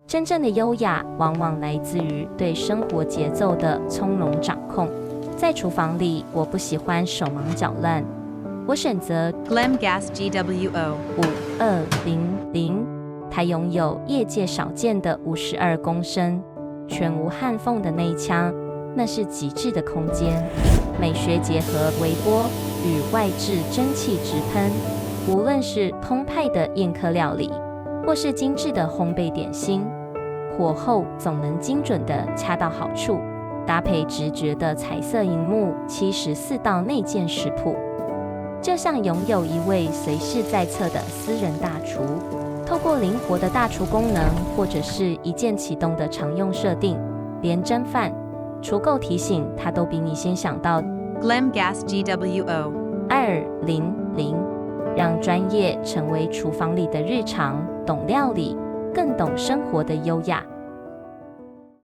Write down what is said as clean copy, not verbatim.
真正的优雅往往来自于对生活节奏的从容掌控。在厨房里，我不喜欢手忙脚乱，我选择 Glemgas GWO 5200，它拥有业界少见的52公升全无焊缝的内腔，那是极致的空间。美学结合微波与外置蒸汽直喷，无论是澎湃的宴客料理，或是精致的烘焙点心，火候总能精准地恰到好处。搭配直觉的彩色萤幕，74道内建食谱，就像拥有一位随时在侧的私人大厨。透过灵活的大厨功能，或者是一键启动的常用设定，连蒸饭、除垢提醒，它都比你先想到。Glemgas GWO 200，让专业成为厨房里的日常，懂料理，更懂生活的优雅。